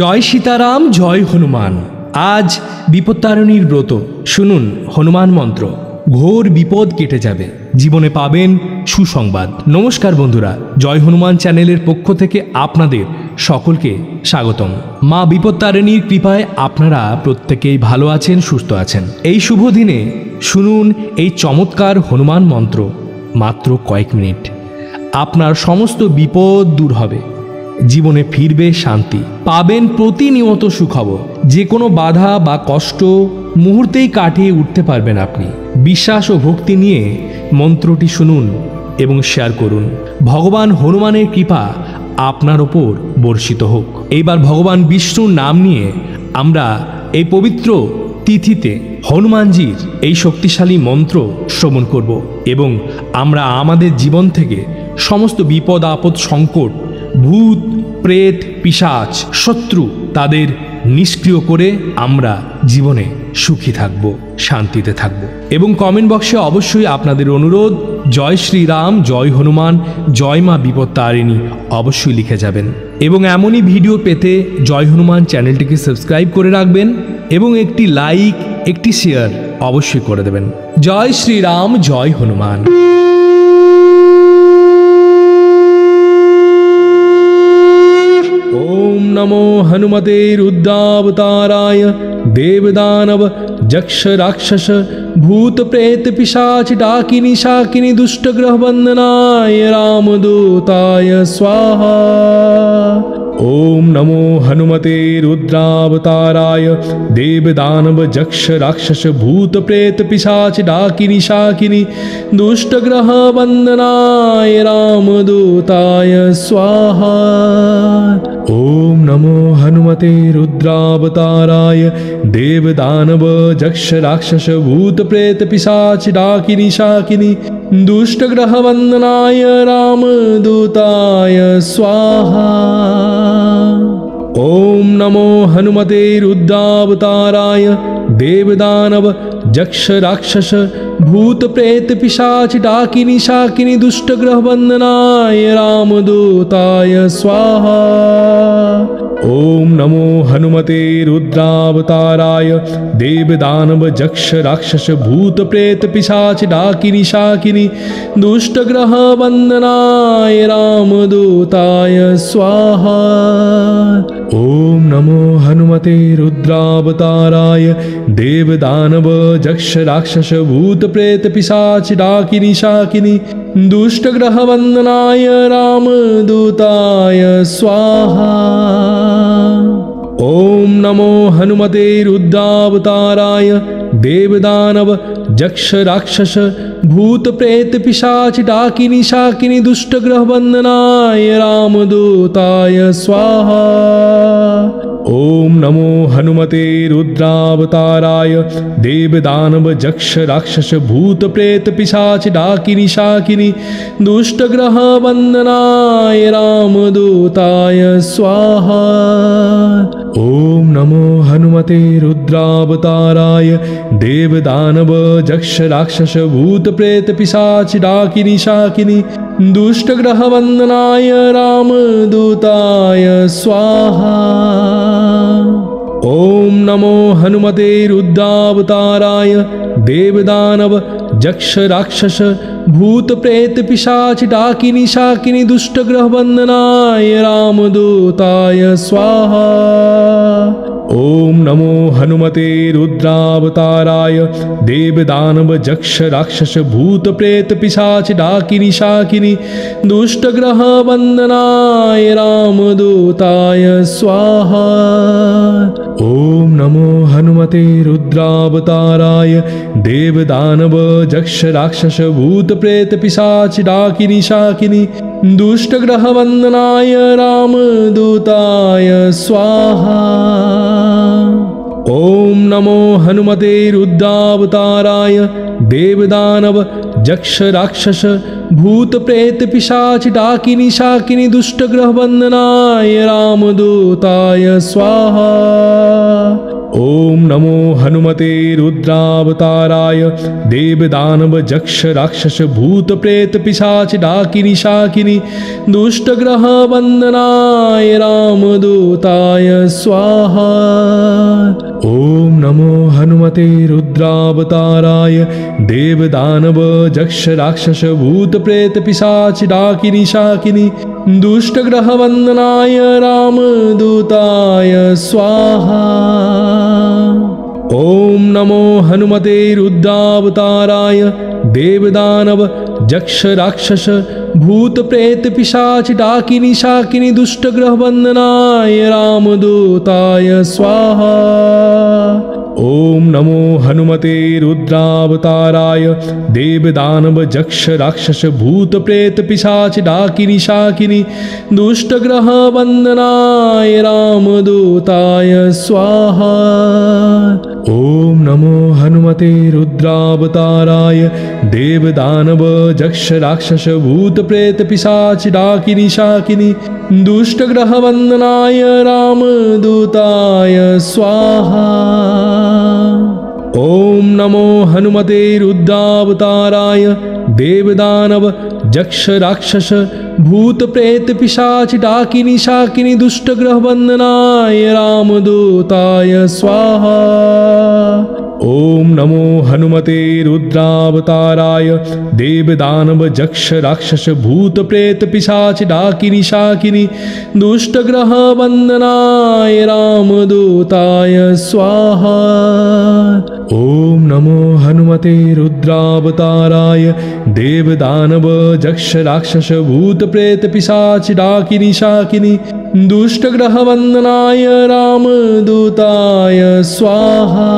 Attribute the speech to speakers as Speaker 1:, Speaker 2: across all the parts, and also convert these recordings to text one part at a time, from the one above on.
Speaker 1: জয় সীতারাম, জয় হনুমান। আজ বিপত্তারিণীর ব্রত। শুনুন হনুমান মন্ত্র। ঘোর বিপদ কেটে যাবে, জীবনে পাবেন সুসংবাদ। নমস্কার বন্ধুরা, জয় হনুমান চ্যানেলের পক্ষ থেকে আপনাদের সকলকে স্বাগতম। মা বিপত্তারিণীর কৃপায় আপনারা প্রত্যেকেই ভালো আছেন, সুস্থ আছেন। এই শুভ দিনে শুনুন এই চমৎকার হনুমান মন্ত্র। মাত্র কয়েক মিনিট আপনার সমস্ত বিপদ দূর হবে, জীবনে ফিরবে শান্তি, পাবেন প্রতিনিয়ত সুখবর। যে কোনো বাধা বা কষ্ট মুহূর্তেই কাটিয়ে উঠতে পারবেন আপনি। বিশ্বাস ও ভক্তি নিয়ে মন্ত্রটি শুনুন এবং শেয়ার করুন। ভগবান হনুমানের কৃপা আপনার ওপর বর্ষিত হোক। এইবার ভগবান বিষ্ণুর নাম নিয়ে আমরা এই পবিত্র তিথিতে হনুমানজির এই শক্তিশালী মন্ত্র শ্রবণ করব এবং আমরা আমাদের জীবন থেকে সমস্ত বিপদ আপদ, সংকট, ভূত প্রেত, পিশাচ, শত্রু তাদের নিষ্ক্রিয় করে আমরা জীবনে সুখী থাকব, শান্তিতে থাকব। এবং কমেন্ট বক্সে অবশ্যই আপনাদের অনুরোধ জয় শ্রীরাম, জয় হনুমান, জয় মা বিপত্তারিণী অবশ্যই লিখে যাবেন। এবং এমনই ভিডিও পেতে জয় হনুমান চ্যানেলটিকে সাবস্ক্রাইব করে রাখবেন এবং একটি লাইক, একটি শেয়ার অবশ্যই করে দেবেন। জয় শ্রীরাম, জয় হনুমান। ओम नमो हनुमते रुद्रावताराय। देवदानव यक्ष राक्षस भूत प्रेत पिशाच डाकिनी शाकिनी दुष्ट ग्रह वंदनाय रामदूताय स्वाहा। ओम नमो हनुमते रुद्रावताराय। देवदानव यक्ष राक्षस भूत प्रेत पिशाच डाकिनी शाकिनी दुष्ट ग्रह वंदनाय रामदूताय स्वाहा। ओम नमो हनुमते रुद्रावताराय। देवदानव यक्ष राक्षस भूत प्रेत पिशाच डाकिनी शाकिनी दुष्ट ग्रह वंदनाय रामदूताय स्वाहा। ओम नमो हनुमते रुद्रावताराय। देवदानव यक्ष राक्षस भूत प्रेत पिशाच डाकिनी शाकिनी दुष्ट ग्रह वंदनाय रामदूताय स्वाहा। ओम नमो हनुमते रुद्रावताराय। देवदानव यक्ष राक्षस भूत प्रेत पिशाच डाकिनी शाकिनी दुष्ट ग्रह वंदनाय रामदूताय स्वाहा। ओम नमो हनुमते रुद्रावताराय। देवदानव यक्ष राक्षस भूत प्रेत पिशाच डाकिनी शाकिनी दुष्ट ग्रह वंदनाय रामदूताय स्वाहा। ओम नमो हनुमते रुद्रावताराय। देवदानव यक्ष राक्षस भूत प्रेत पिशाच डाकिनी शाकिनी दुष्ट ग्रह वंदनाय रामदूताय स्वाहा। ओम नमो हनुमते रुद्रावताराय। देवदानव यक्ष राक्षस भूत प्रेत पिशाच डाकिनी शाकिनी दुष्ट ग्रह वंदनाय रामदूताय स्वाहा। ओम नमो हनुमते रुद्रावताराय। देवदानव यक्ष राक्षस भूत प्रेत पिशाच डाकिनी शाकिनी दुष्ट ग्रह वंदनाय रामदूताय स्वाहा। ओम नमो हनुमते रुद्रावताराय। देवदानव यक्ष राक्षस भूत प्रेत पिशाच डाकिनी शाकिनी दुष्ट ग्रह वंदनाय रामदूताय स्वाहा। ओम नमो हनुमते रुद्रावताराय। देवदानव यक्ष राक्षस भूत प्रेत पिशाच डाकिनी शाकिनी दुष्ट ग्रह वंदनाय रामदूताय स्वाहा। ओम नमो हनुमते रुद्रावताराय। देवदानव यक्ष राक्षस भूत प्रेत पिशाच डाकिनी शाकिनी दुष्ट ग्रह वंदनाय रामदूताय स्वाहा। ओम नमो हनुमते रुद्रावताराय। देवदानव यक्ष राक्षस भूत प्रेत पिशाच डाकिनी शाकिनी दुष्ट ग्रह वंदनाय रामदूताय स्वाहा। ओम नमो हनुमते रुद्रावताराय देवदानव जक्ष राक्षस भूत प्रेत पिशाच डाकिनी शाकिनी दुष्ट ग्रह वंदनाय रामदूताय स्वाहा। ओम नमो हनुमते रुद्रावताराय देवदानव जक्ष राक्षस भूत प्रेत पिशाच डाकिनी शाकिनी दुष्ट ग्रह वंदनाय रामदूताय स्वाहा। ओम नमो हनुमते रुद्रावताराय देवदानव जक्ष राक्षस भूत प्रेत पिशाच डाकिनी शाकिनी दुष्ट ग्रह वंदनाय रामदूताय स्वाहा। ओम नमो हनुमते रुद्रावताराय देवदानव जक्ष राक्षस भूत प्रेत पिशाच डाकिनी शाकिनी दुष्ट ग्रह वंदनाय रामदूताय स्वाहा। ओम नमो हनुमते रुद्रावताराय देवदानव जक्ष राक्षस भूत प्रेत पिशाच डाकिनी शाकिनी दुष्ट ग्रह वंदनाय रामदूताय स्वाहा। ओम नमो हनुमते रुद्रावताराय देवदानव जक्ष राक्षस भूत प्रेत पिशाच डाकिनी शाकिनी दुष्ट ग्रह वंदनाय रामदूताय स्वाहा। ओम नमो हनुमते रुद्रावताराय देवदानव जक्ष राक्षस भूत प्रेत पिशाच डाकिनी शाकिनी दुष्ट ग्रह वंदनाय रामदूताय स्वाहा। ओम नमो हनुमते रुद्रावताराय देवदानव जक्ष राक्षस भूत प्रेत पिशाच डाकिनी शाकिनी दुष्ट ग्रह वंदनाय रामदूताय स्वाहा।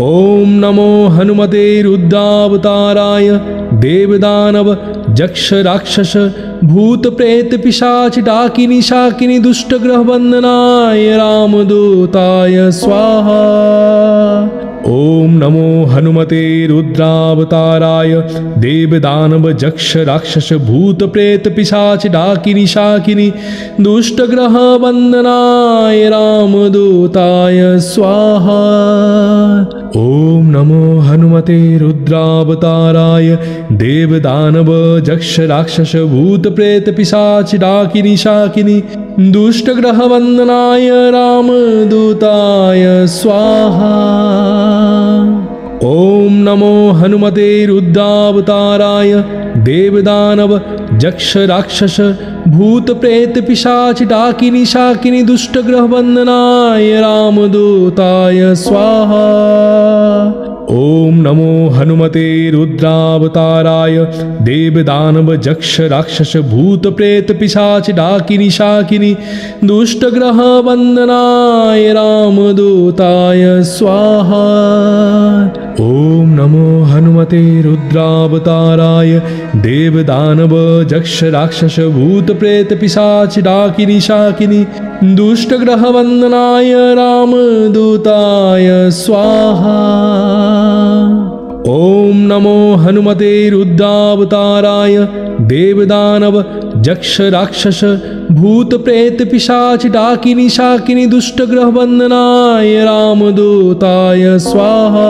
Speaker 1: ओम नमो हनुमते रुद्रावताराय देवदानव जक्ष राक्षस भूत प्रेत पिशाच डाकिनी शाकिनी दुष्ट ग्रह वंदनाय रामदूताय स्वाहा। ओम नमो हनुमते रुद्रावताराय देवदानव जक्ष राक्षस भूत प्रेत पिशाच डाकिनी शाकिनी दुष्ट ग्रह वंदनाय रामदूताय स्वाहा। ओम नमो हनुमते रुद्रावताराय देवदानव जक्ष राक्षस भूत प्रेत पिशाच डाकिनी शाकिनी दुष्ट ग्रह वंदनाय रामदूताय स्वाहा। ओम नमो हनुमते रुद्रावताराय देवदानव जक्ष राक्षस भूत प्रेत पिशाच डाकिनी शाकिनी दुष्ट ग्रह वंदनाय रामदूताय स्वाहा। ओम नमो हनुमते रुद्रावताराय देवदानव जक्ष राक्षस भूत प्रेत पिशाच डाकिनी शाकिनी दुष्ट ग्रह वंदनाय रामदूताय स्वाहा। ओम नमो हनुमते रुद्रावताराय देवदानव जक्ष राक्षस भूत प्रेत पिशाच डाकिनी शाकिनी दुष्ट ग्रह वंदनाय रामदूताय स्वाहा। ओम नमो हनुमते रुद्रावताराय देवदानव जक्ष राक्षस भूत प्रेत पिशाच डाकिनी शाकिनी दुष्ट ग्रह वंदनाय रामदूताय स्वाहा।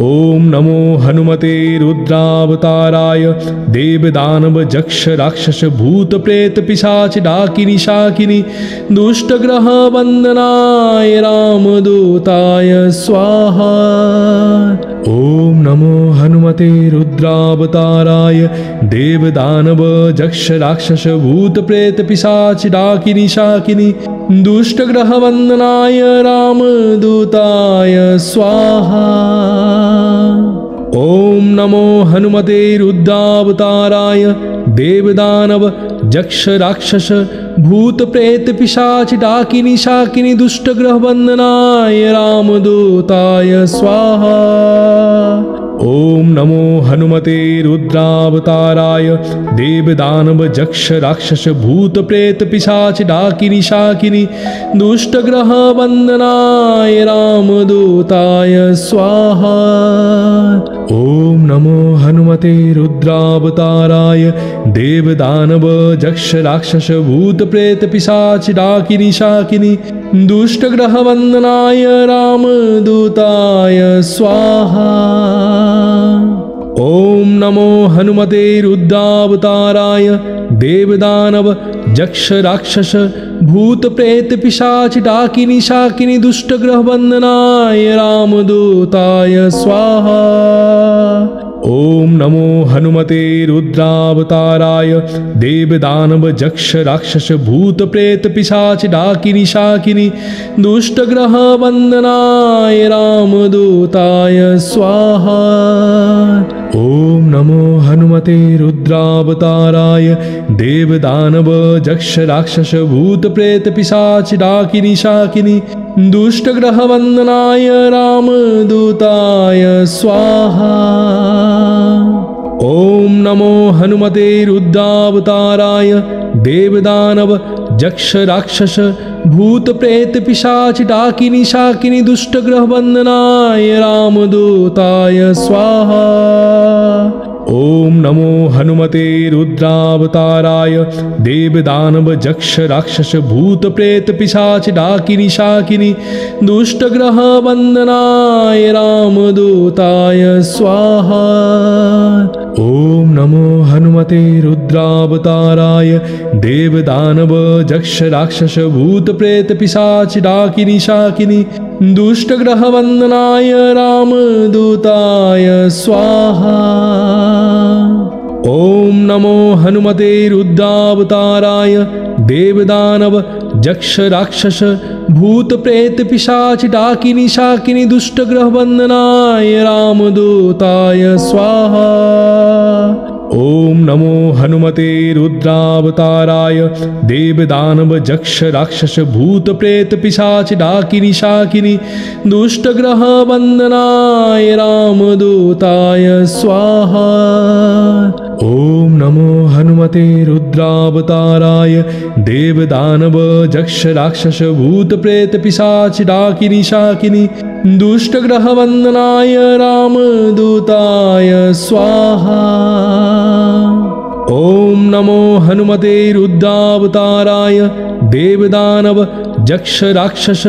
Speaker 1: ओम नमो हनुमते रुद्रावताराय देवदानव जक्ष राक्षस भूत प्रेत पिशाच डाकिनी शाकिनी दुष्ट ग्रह वंदनाय रामदूताय स्वाहा। ओम नमो हनुमते रुद्रावताराय देवदानव जक्ष राक्षस भूत प्रेत पिशाच डाकिनी शाकिनी दुष्ट ग्रह वंदनाय रामदूताय स्वाहा। ओम नमो हनुमते रुद्रावताराय देवदानव जक्ष राक्षस भूत प्रेत पिशाच डाकिनी शाकिनी दुष्ट ग्रह वंदनाय रामदूताय स्वाहा। ओम नमो हनुमते रुद्रावताराय देवदानव जक्ष राक्षस भूत प्रेत पिशाच डाकिनी शाकिनी दुष्ट ग्रह वंदनाय रामदूताय स्वाहा। ओम नमो हनुमते रुद्रावताराय देवदानव जक्ष राक्षस भूत प्रेत पिशाच डाकिनी शाकिनी दुष्ट ग्रह वंदनाय रामदूताय स्वाहा। ओम नमो हनुमते रुद्रावताराय देवदानव जक्ष राक्षस भूत प्रेत पिशाच डाकिनी शाकिनी दुष्ट ग्रह वंदनाय रामदूताय स्वाहा। ओम नमो हनुमते रुद्रावताराय देवदानव जक्ष राक्षस भूत प्रेत पिशाच डाकिनी शाकिनी दुष्ट ग्रह वंदनाय रामदूताय स्वाहा। ओम नमो हनुमते रुद्रावताराय देवदानव जक्ष राक्षस भूत प्रेत पिशाच डाकिनी शाकिनी दुष्ट ग्रह वंदनाय रामदूताय स्वाहा। ओम नमो हनुमते रुद्रावताराय देवदानव जक्ष राक्षस भूत प्रेत पिशाच डाकिनी शाकिनी दुष्ट ग्रह वंदनाय रामदूताय स्वाहा। ओम नमो हनुमते रुद्रावताराय देवदानव जक्ष राक्षस भूत प्रेत पिशाच डाकिनी शाकिनी दुष्ट ग्रह वंदनाय रामदूताय स्वाहा। ओम नमो हनुमते रुद्रावताराय देवदानव जक्ष राक्षस भूत प्रेत पिशाच डाकिनी शाकिनी दुष्ट ग्रह वंदनाय रामदूताय स्वाहा। ओम नमो हनुमते रुद्रावताराय देवदानव जक्ष राक्षस भूत प्रेत पिशाच डाकिनी शाकिनी दुष्ट ग्रह वंदनाय रामदूताय स्वाहा। ओम नमो हनुमते रुद्रावताराय देवदानव जक्ष राक्षस भूत प्रेत पिशाच डाकिनी शाकिनी दुष्ट ग्रह वंदनाय रामदूताय स्वाहा। ओम नमो हनुमते रुद्रावताराय देवदानव जक्ष राक्षस भूत प्रेत पिशाच डाकिनी शाकिनी दुष्ट ग्रह वंदनाय रामदूताय स्वाहा। ओम नमो हनुमते रुद्रावताराय देवदानव जक्ष राक्षस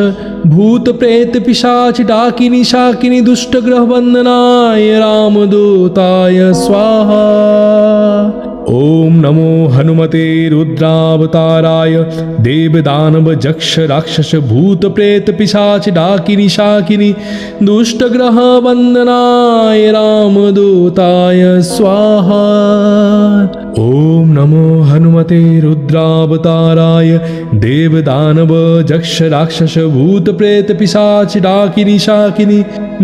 Speaker 1: भूत प्रेत पिशाच डाकिनी शाकिनी दुष्ट ग्रह वंदनाय रामदूताय स्वाहा। ओम नमो हनुमते रुद्रावताराय देवदानव जक्ष राक्षस भूत प्रेत पिशाच डाकिनी शाकिनी दुष्ट ग्रह वंदनाय रामदूताय स्वाहा। ओम नमो हनुमते रुद्रावताराय देवदानव जक्ष राक्षस भूत प्रेत पिशाच डाकिनी शाकिनी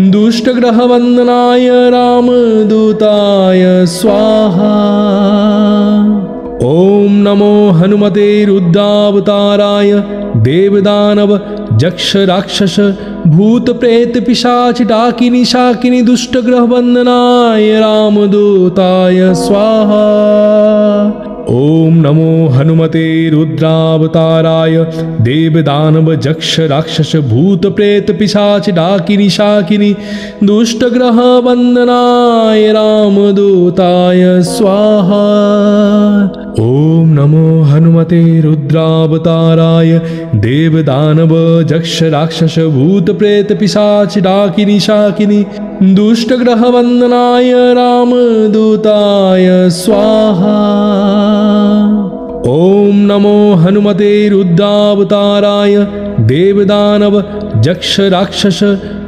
Speaker 1: दुष्ट ग्रह वंदनाय रामदूताय स्वाहा। ओम नमो हनुमते रुद्रावताराय देवदानव जक्ष राक्षस भूत प्रेत पिशाच डाकिनी शाकिनी दुष्ट ग्रह वंदनाय रामदूताय स्वाहा। ओम नमो हनुमते रुद्रावताराय देवदानव जक्ष राक्षस भूत प्रेत पिशाच डाकिनी शाकिनी दुष्ट ग्रह वंदनाय रामदूताय स्वाहा। ओम नमो हनुमते रुद्रावताराय देवदानव जक्ष राक्षस भूत प्रेत पिशाच डाकिनी शाकिनी दुष्ट ग्रह वंदनाय रामदूताय स्वाहा। ओम नमो हनुमते रुद्रावताराय देवदानव जक्ष राक्षस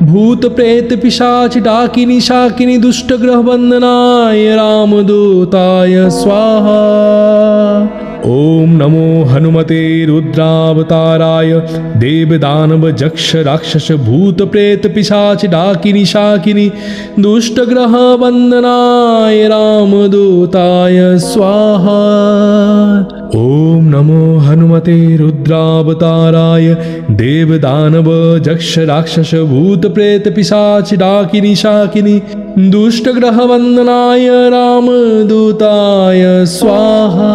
Speaker 1: भूत प्रेत पिशाच डाकिनी शाकिनी दुष्ट ग्रह वंदनाय रामदूताय स्वाहा। ओम नमो हनुमते रुद्रावताराय देवदानव जक्ष राक्षस भूत प्रेत पिशाच डाकिनी शाकिनी दुष्ट ग्रह वंदनाय रामदूताय स्वाहा। ओम नमो हनुमते रुद्रावताराय देवदानव जक्ष राक्षस भूत प्रेत पिशाच डाकिनी शाकिनी दुष्ट ग्रह वंदनाय रामदूताय स्वाहा।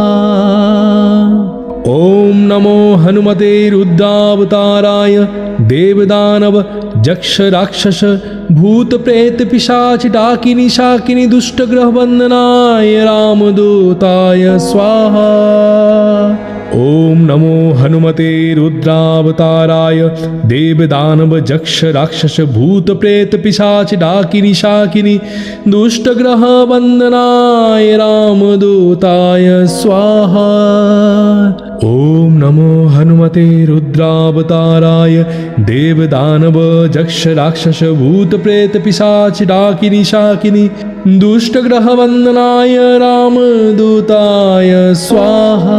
Speaker 1: ओम नमो हनुमते रुद्रावताराय देवदानव जक्ष राक्षस भूत प्रेत पिशाच डाकिनी शाकिनी दुष्ट ग्रह वंदनाय रामदूताय स्वाहा। ओम नमो हनुमते रुद्रावताराय देवदानव जक्ष राक्षस भूत प्रेत पिशाच डाकिनी शाकिनी दुष्ट ग्रह वंदनाय रामदूताय स्वाहा। ओम नमो हनुमते रुद्रावताराय देवदानव जक्ष राक्षस भूत प्रेत पिशाच डाकिनी शाकिनी दुष्ट ग्रह वंदनाय रामदूताय स्वाहा।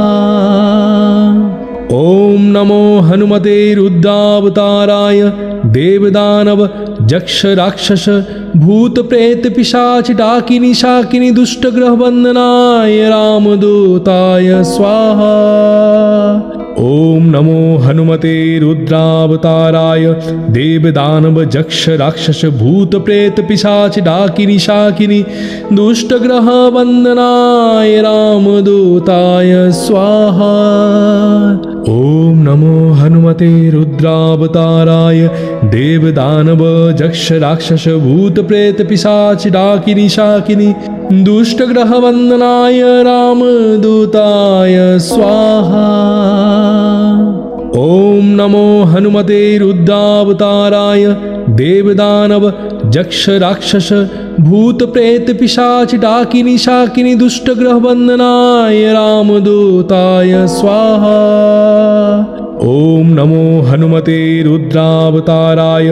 Speaker 1: ओम नमो हनुमते रुद्रावताराय देवदानव जक्ष राक्षस भूत प्रेत पिशाच डाकिनी शाकिनी दुष्ट ग्रह वंदनाय रामदूताय स्वाहा। ओम नमो हनुमते रुद्रावताराय देवदानव जक्ष राक्षस भूत प्रेत पिशाच डाकिनी शाकिनी दुष्ट ग्रह वंदनाय रामदूताय स्वाहा। ओम नमो हनुमते रुद्रावताराय देवदानव जक्ष राक्षस भूत प्रेत पिशाच डाकिनी शाकिनी दुष्ट ग्रह वंदनाय रामदूताय स्वाहा। ओम नमो हनुमते रुद्रावताराय देवदानव जक्ष राक्षस भूत प्रेत पिशाच डाकिनी शाकिनी दुष्ट ग्रह वंदनाय रामदूताय स्वाहा। ओम नमो हनुमते रुद्रावताराय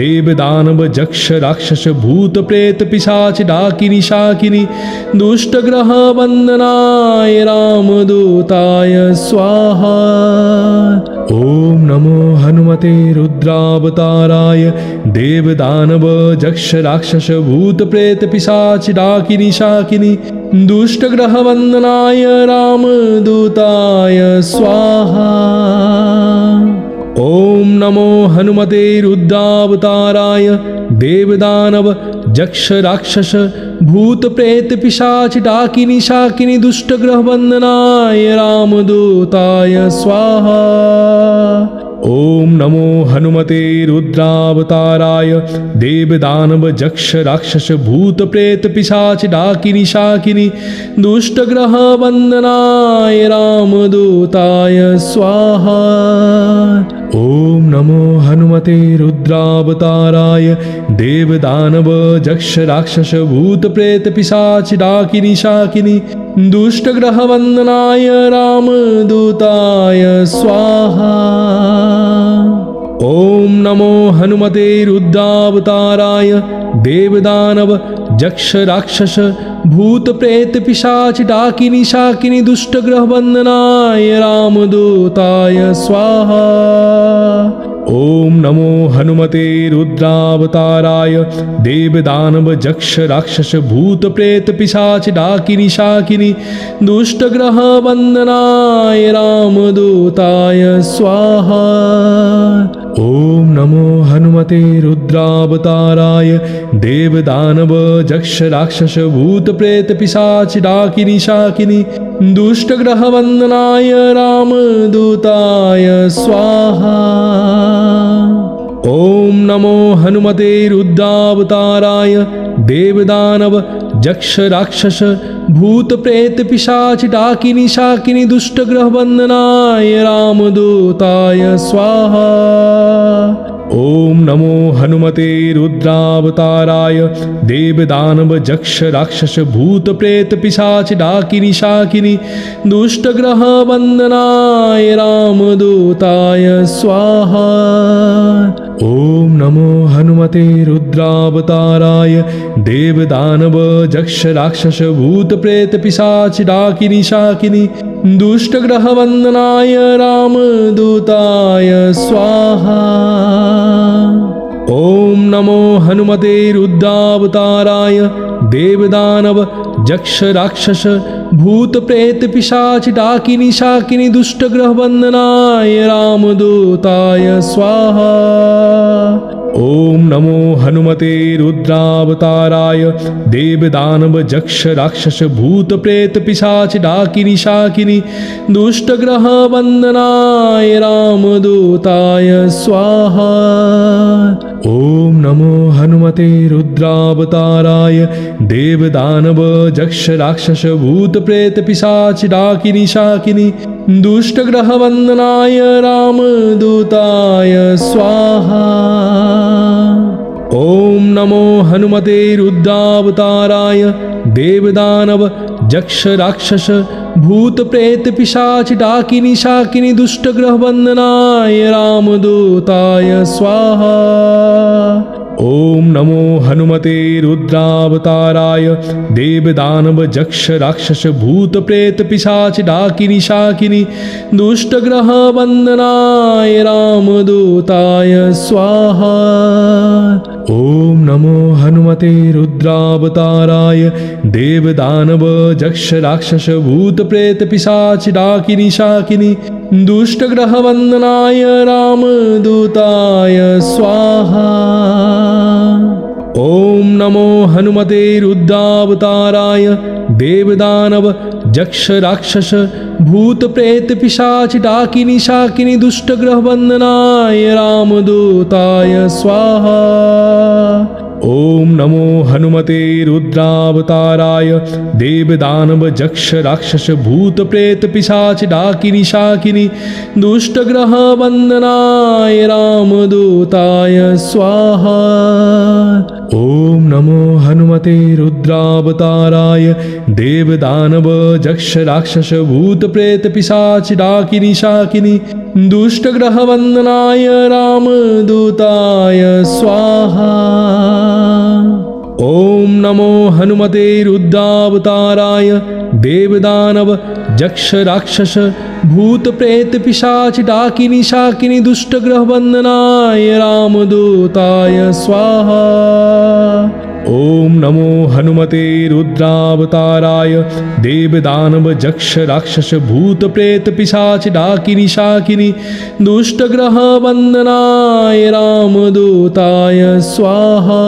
Speaker 1: देवदानव जक्ष राक्षस भूत प्रेत पिशाच डाकिनी शाकिनी दुष्ट ग्रह वंदनाय रामदूताय स्वाहा। ओम नमो हनुमते रुद्रावताराय देवदानव जक्ष राक्षस भूत प्रेत पिशाच डाकिनी शाकिनी दुष्ट ग्रह वंदनाय रामदूताय स्वाहा। ओम नमो हनुमते रुद्रावताराय देवदानव जक्ष राक्षस भूत प्रेत पिशाच डाकिनी शाकिनी दुष्ट ग्रह वंदनाय रामदूताय स्वाहा। ओम नमो हनुमते रुद्रावताराय देवदानव जक्ष राक्षस भूत प्रेत पिशाच डाकिनी शाकिनी दुष्ट ग्रह वंदनाय रामदूताय स्वाहा। ओम नमो हनुमते रुद्रावताराय देवदानव जक्ष राक्षस भूत प्रेत पिशाच डाकिनी शाकिनी दुष्ट ग्रह वंदनाय रामदूताय स्वाहा। ओम नमो हनुमते रुद्रावताराय देवदानव जक्ष राक्षस भूत प्रेत पिशाच डाकिनी शाकिनी दुष्ट ग्रह वंदनाय रामदूताय स्वाहा। ओम नमो हनुमते रुद्रावताराय देवदानव जक्ष राक्षस भूत प्रेत पिशाच डाकिनी शाकिनी दुष्ट ग्रह वंदनाय रामदूताय स्वाहा। ओम नमो हनुमते रुद्रावताराय देवदानव जक्ष राक्षस भूत प्रेत पिशाच डाकिनी शाकिनी दुष्ट ग्रह वंदनाय रामदूताय स्वाहा। ओम नमो हनुमते रुद्रावताराय देवदानव जक्ष राक्षस भूत प्रेत पिशाच डाकिनी शाकिनी दुष्ट ग्रह वंदनाय रामदूताय स्वाहा। ओम नमो हनुमते रुद्रावताराय देवदानव जक्ष राक्षस भूत प्रेत पिशाच डाकिनी शाकिनी दुष्ट ग्रह वंदनाय रामदूताय स्वाहा। ओम नमो हनुमते रुद्रावताराय देवदानव जक्ष राक्षस भूत प्रेत पिशाच डाकिनी शाकिनी दुष्ट ग्रह वंदनाय रामदूताय स्वाहा। ओम नमो हनुमते रुद्रावताराय देवदानव जक्ष राक्षस भूत प्रेत पिशाच डाकिनी शाकिनी दुष्ट ग्रह बंधनाय रामदूताय स्वाहा। ओम नमो हनुमते रुद्रावताराय देव दानव जक्ष राक्षस भूत प्रेत पिशाच डाकिनी शाकिनी दुष्ट ग्रह बंधनाय रामदूताय स्वाहा। ओम नमो हनुमते रुद्रावताराय देव दानव जक्ष राक्षस भूत प्रेत पिशाच डाकिनी शाकिनी दुष्ट ग्रह बंधनाय रामदूताय स्वाहा। ओम नमो हनुमते रुद्रावताराय देव दानव जक्ष राक्षस भूत प्रेत पिशाच डाकिनी शाकिनी दुष्ट ग्रह बंधनाय रामदूताय स्वाहा। ओम नमो हनुमते रुद्रावताराय देव दानव जक्ष राक्षस भूत प्रेत पिशाच डाकिनी शाकिनी दुष्ट ग्रह बंधनाय रामदूताय स्वाहा। ओम नमो हनुमते रुद्रावताराय देव दानव जक्ष राक्षस भूत प्रेत पिशाच डाकिनी शाकिनी दुष्ट ग्रह बंधनाय रामदूताय स्वाहा। ओम नमो हनुमते रुद्रावताराय देव दानव जक्ष राक्षस भूत प्रेत पिशाच डाकिनी शाकिनी दुष्ट ग्रह बंधनाय रामदूताय स्वाहा। ओम नमो हनुमते रुद्रावताराय देव दानव जक्ष राक्षस भूत प्रेत पिशाच डाकिनी शाकिनी दुष्ट ग्रह बंधनाय रामदूताय स्वाहा। ओम नमो हनुमते रुद्रावताराय देव दानव जक्ष राक्षस भूत प्रेत पिशाच डाकिनी शाकिनी दुष्ट ग्रह बंधनाय रामदूताय स्वाहा। ओम नमो हनुमते रुद्रावताराय देव दानव जक्ष राक्षस भूत प्रेत पिशाच डाकिनी शाकिनी दुष्ट ग्रह बंधनाय रामदूताय स्वाहा। ओम नमो हनुमते रुद्रावताराय देव दानव जक्ष राक्षस भूत प्रेत पिशाच डाकिनी शाकिनी दुष्ट ग्रह बंधनाय रामदूताय स्वाहा।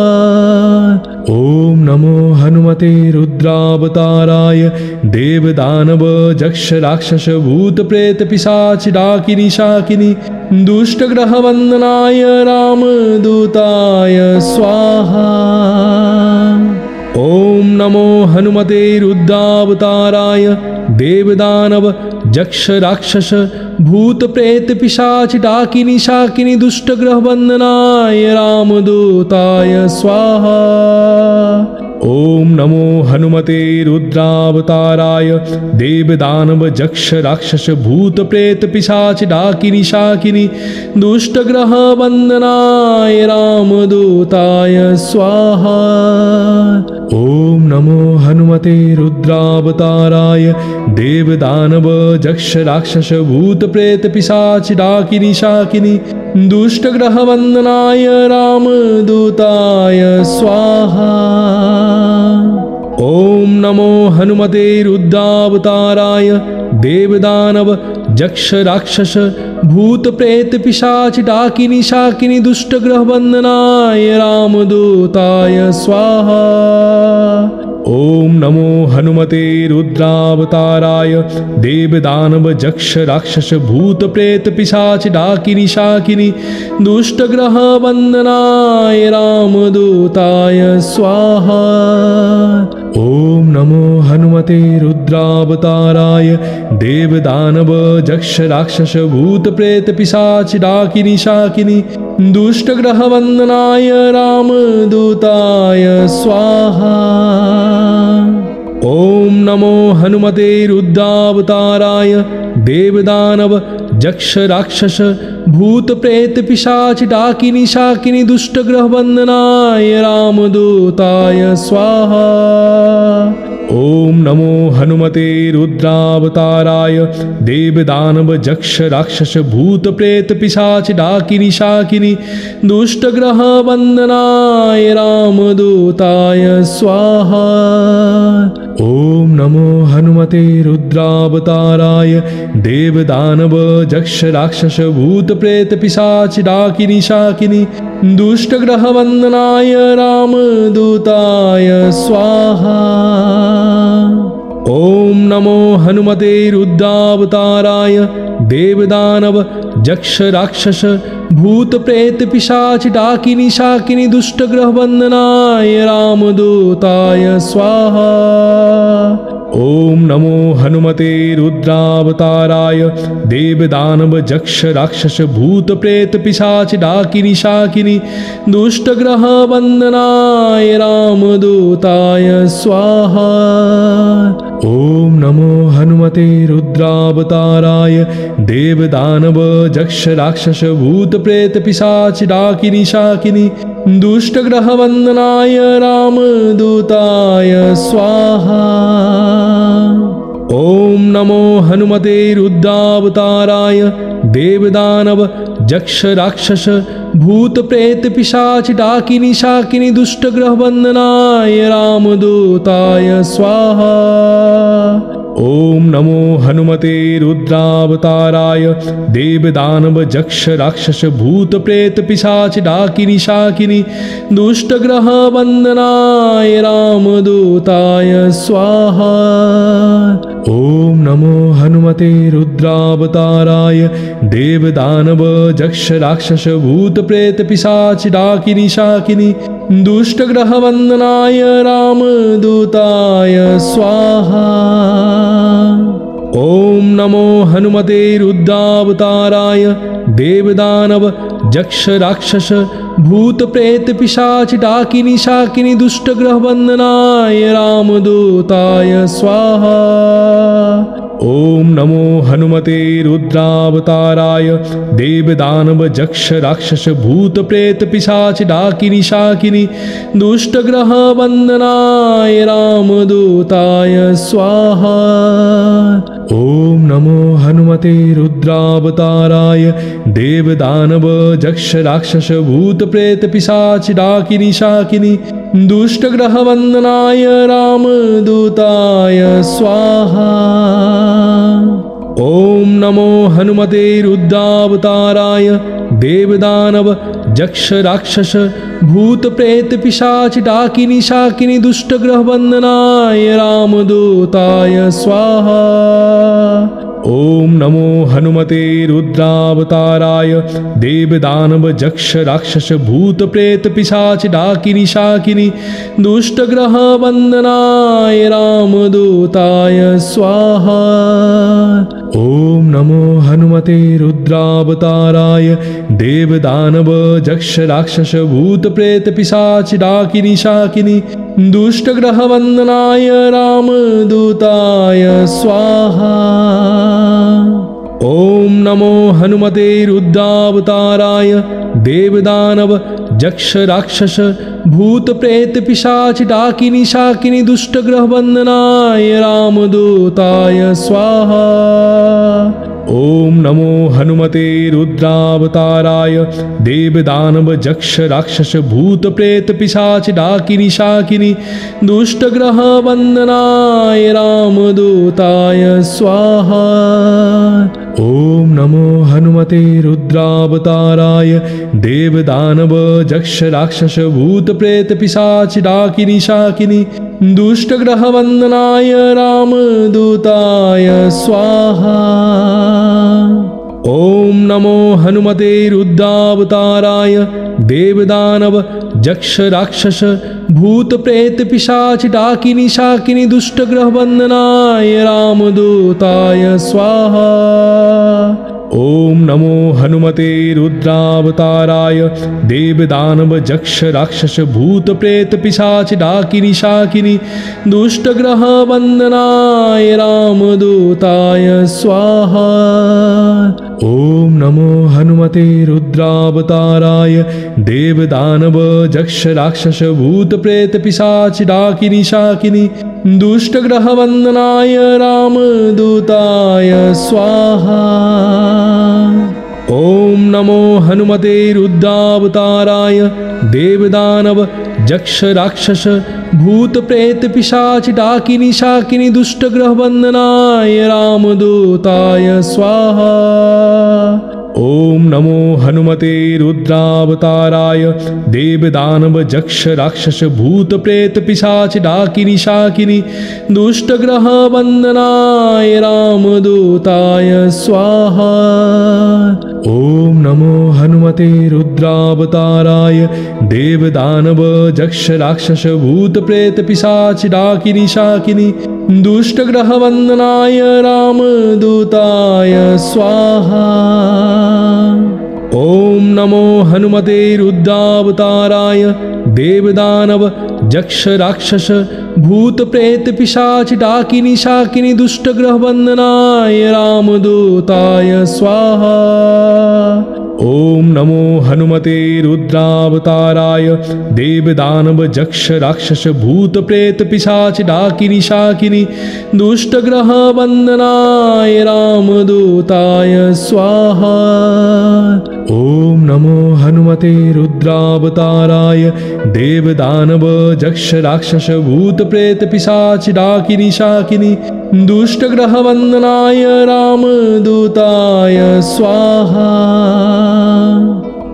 Speaker 1: ओम नमो हनुमते रुद्रावताराय देव दानव जक्ष राक्षस भूत प्रेत पिशाच डाकिनी शाकिनी दुष्ट ग्रह बंधनाय रामदूताय स्वाहा। ओम नमो हनुमते रुद्रावताराय देव दानव जक्ष राक्षस भूत प्रेत पिशाच डाकिनी शाकिनी दुष्ट ग्रह बंधनाय रामदूताय स्वाहा। ओम नमो हनुमते रुद्रावताराय देव दानव जक्ष राक्षस भूत प्रेत पिशाच डाकिनी शाकिनी दुष्ट ग्रह बंधनाय रामदूताय स्वाहा। ओम नमो हनुमते रुद्रावताराय देव दानव जक्ष राक्षस भूत प्रेत पिशाच डाकिनी शाकिनी दुष्ट ग्रह बंधनाय रामदूताय स्वाहा। ओम नमो हनुमते रुद्रावताराय देव दानव जक्ष राक्षस भूत प्रेत पिशाच डाकिनी शाकिनी दुष्ट ग्रह बंधनाय रामदूताय स्वाहा। ओम नमो हनुमते रुद्रावताराय देव दानव जक्ष राक्षस भूत प्रेत पिशाच डाकिनी शाकिनी दुष्ट ग्रह बंधनाय रामदूताय स्वाहा। ओम नमो हनुमते रुद्रावताराय देव दानव जक्ष राक्षस भूत प्रेत पिशाच डाकिनी शाकिनी दुष्ट ग्रह बंधनाय रामदूताय स्वाहा। ओम नमो हनुमते रुद्रावताराय देव दानव जक्ष राक्षस भूत प्रेत पिशाच डाकिनी शाकिनी दुष्ट ग्रह बंधनाय रामदूताय स्वाहा। ओम नमो हनुमते रुद्रावताराय देव दानव जक्ष राक्षस भूत प्रेत पिशाच डाकिनी शाकिनी दुष्ट ग्रह बंधनाय रामदूताय स्वाहा। ॐ नमो हनुमते रुद्रावताराय देवदानव जक्ष राक्षस भूत प्रेत पिशाच डाकिनी शाकिनी दुष्टग्रहवन्दनाय रामदूताय स्वाहा। ॐ नमो हनुमते रुद्रावताराय देवदानव जक्ष राक्षस भूत प्रेत पिशाच डाकिनी शाकिनी दुष्टग्रहवन्दनाय रामदूताय स्वाहा। ॐ नमो हनुमते रुद्रावताराय देवदानव जक्ष राक्षस भूत प्रेत पिशाच डाकिनी शाकिनी दुष्टग्रहवन्दनाय रामदूताय स्वाहा। ॐ नमो हनुमते रुद्रावताराय देवदानव जक्ष राक्षस भूत प्रेत पिशाच डाकिनी शाकिनी दुष्टग्रहवन्दनाय रामदूताय स्वाहा। ॐ नमो हनुमते रुद्रावताराय देवदानव जक्ष राक्षस भूत प्रेत पिशाच डाकिनी शाकिनी दुष्टग्रहवन्दनाय रामदूताय स्वाहा। ॐ नमो हनुमते रुद्रावताराय देवदानव जक्ष राक्षस भूत प्रेत पिशाच डाकिनी शाकिनी दुष्टग्रहवन्दनाय रामदूताय स्वाहा। ॐ नमो हनुमते रुद्रावताराय देवदानव जक्ष राक्षस भूत प्रेत पिशाच डाकिनी शाकिनी दुष्टग्रहवन्दनाय रामदूताय स्वाहा। ॐ नमो हनुमते रुद्रावताराय देवदानव जक्ष राक्षस भूत प्रेत पिशाच डाकिनी शाकिनी दुष्टग्रहवन्दनाय रामदूताय स्वाहा। ॐ नमो हनुमते रुद्रावताराय देवदानव जक्ष राक्षस भूत प्रेत पिशाच डाकिनी शाकिनी दुष्टग्रहवन्दनाय रामदूताय स्वाहा। ॐ नमो हनुमते रुद्रावताराय देवदानव जक्ष राक्षस भूत प्रेत पिशाच डाकिनी शाकिनी दुष्टग्रहवन्दनाय रामदूताय स्वाहा। ॐ नमो हनुमते रुद्रावताराय देवदानव जक्ष राक्षस भूत प्रेत पिशाच डाकिनी शाकिनी दुष्टग्रहवन्दनाय रामदूताय स्वाहा। ॐ नमो हनुमते रुद्रावताराय देवदानव जक्ष राक्षस भूत प्रेत पिशाच डाकिनी शाकिनी दुष्टग्रहवन्दनाय रामदूताय स्वाहा। ॐ नमो हनुमते रुद्रावताराय देवदानव जक्ष राक्षस भूत प्रेत पिशाच डाकिनी शाकिनी दुष्टग्रहवन्दनाय रामदूताय स्वाहा। ॐ नमो हनुमते रुद्रावताराय देवदानव जक्ष राक्षस भूत प्रेत पिशाच डाकिनी शाकिनी दुष्टग्रहवन्दनाय रामदूताय स्वाहा। ॐ नमो हनुमते रुद्रावताराय देवदानव जक्ष राक्षस भूत प्रेत पिशाच डाकिनी शाकिनी दुष्टग्रहवन्दनाय रामदूताय स्वाहा। ॐ नमो हनुमते रुद्रावताराय देवदानव जक्ष राक्षस भूत प्रेत पिशाच डाकिनी शाकिनी दुष्टग्रहवन्दनाय रामदूताय स्वाहा। ॐ नमो हनुमते रुद्रावताराय देवदानव जक्ष राक्षस भूत प्रेत पिशाच डाकिनी शाकिनी दुष्टग्रहवन्दनाय रामदूताय स्वाहा। ॐ नमो हनुमते रुद्रावताराय देवदानव जक्ष राक्षस भूत प्रेत पिशाच डाकिनी शाकिनी दुष्टग्रहवन्दनाय रामदूताय स्वाहा। ॐ नमो हनुमते रुद्रावताराय देवदानव जक्ष राक्षस भूत प्रेत पिशाच डाकिनी शाकिनी दुष्टग्रहवन्दनाय रामदूताय स्वाहा। ॐ नमो हनुमते रुद्रावताराय देवदानव जक्ष राक्षस भूत प्रेत पिशाच डाकिनी शाकिनी दुष्ट ग्रह बंदनाय रामदूताय स्वाहा। ओम नमो हनुमते रुद्रावताराय देव दानव जक्ष राक्षस भूत प्रेत पिशाच डाकिनी शाकिनी दुष्ट ग्रह बंदनाय रामदूताय स्वाहा। ओम नमो हनुमते रुद्रावताराय देव दानव जक्ष राक्षस भूत प्रेत पिशाच डाकिनी शाकिनी दुष्ट ग्रह वंदनाय रामदूताय स्वाहा। ओम नमो हनुमते रुद्रावताराय देव दानव जक्ष राक्षस भूत प्रेत पिशाच डाकिनी शाकिनी दुष्ट ग्रह वंदनाय रामदूताय स्वाहा। ओम नमो हनुमते रुद्रावताराय देव दानव जक्ष राक्षस भूत प्रेत पिशाच डाकिनी शाकिनी दुष्ट ग्रह वंदनाय रामदूताय स्वाहा। ओम नमो हनुमते रुद्रावताराय देव दानव जक्ष राक्षस भूत प्रेत पिशाच डाकिनी शाकिनी दुष्ट ग्रह वंदनाय रामदूताय स्वाहा।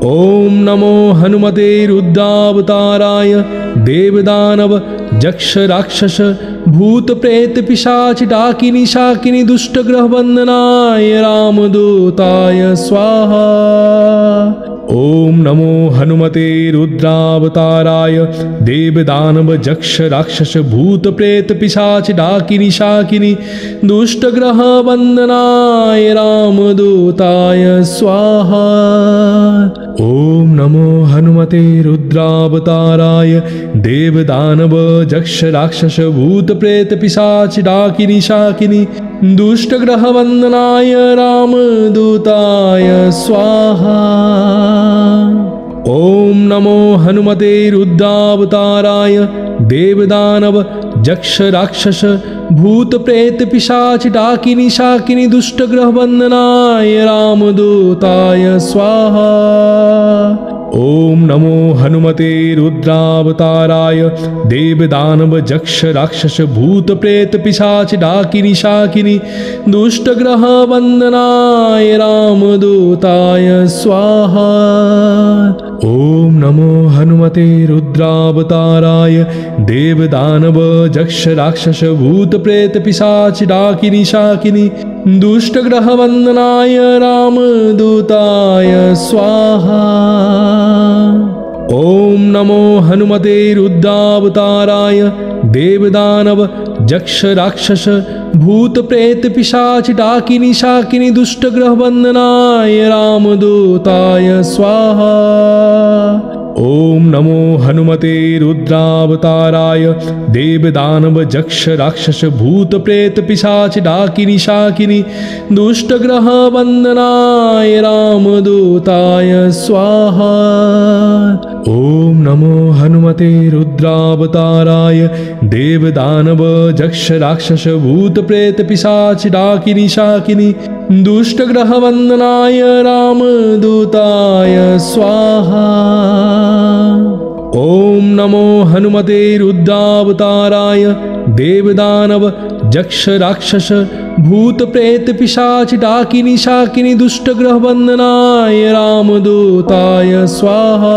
Speaker 1: ओम नमो हनुमते रुद्रावताराय देव दानव जक्ष राक्षस भूत प्रेत पिशाच डाकिनी शाकिनी दुष्ट ग्रह वंदनाय रामदूताय स्वाहा। ओम नमो हनुमते रुद्रावताराय देव दानव जक्ष राक्षस भूत प्रेत पिशाच डाकिनी शाकिनी दुष्ट ग्रह वंदनाय रामदूताय स्वाहा। ओम नमो हनुमते रुद्रावताराय देव दानव जक्ष राक्षस भूत प्रेत पिशाच डाकिनी शाकिनी दुष्ट ग्रह वंदनाय रामदूताय स्वाहा। ओम नमो हनुमते रुद्रावताराय देव दानव जक्ष राक्षस भूत प्रेत पिशाच डाकिनी शाकिनी दुष्ट ग्रह वंदनाय रामदूताय स्वाहा। ओम नमो हनुमते रुद्रावताराय देव दानव जक्ष राक्षस भूत प्रेत पिशाच डाकिनी शाकिनी दुष्ट ग्रह वंदनाय रामदूताय स्वाहा। ओम नमो हनुमते रुद्रावताराय देव दानव जक्ष राक्षस भूत प्रेत पिशाच डाकिनी शाकिनी दुष्ट ग्रह वंदनाय रामदूताय स्वाहा। ओम नमो हनुमते रुद्रावताराय देव दानव जक्ष राक्षस भूत प्रेत पिशाच डाकिनी शाकिनी दुष्ट ग्रह वंदनाय रामदूताय स्वाहा। ओम नमो हनुमते रुद्रावताराय देव दानव जक्ष राक्षस भूत प्रेत पिशाच डाकिनी शाकिनी दुष्ट ग्रह वंदनाय रामदूताय स्वाहा। ओम नमो हनुमते रुद्रावताराय देव दानव जक्ष राक्षस भूत प्रेत पिशाच डाकिनी शाकिनी दुष्ट ग्रह वंदनाय रामदूताय स्वाहा। ओम नमो हनुमते रुद्रावताराय देव दानव जक्ष राक्षस भूत प्रेत पिशाच डाकिनी शाकिनी दुष्ट ग्रह वंदनाय रामदूताय स्वाहा।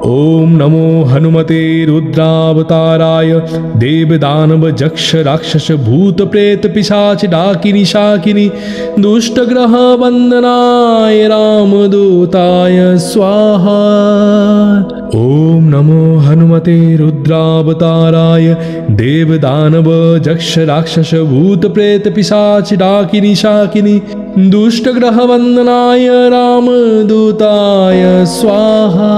Speaker 1: ओम नमो हनुमते रुद्रावताराय देव दानव जक्ष राक्षस भूत प्रेत पिशाच डाकिनी शाकिनी दुष्ट ग्रह वंदनाय रामदूताय स्वाहा। ओम नमो हनुमते रुद्रावताराय देव दानव जक्ष राक्षस भूत प्रेत पिशाच डाकिनी शाकिनी दुष्ट ग्रह वंदनाय रामदूताय स्वाहा।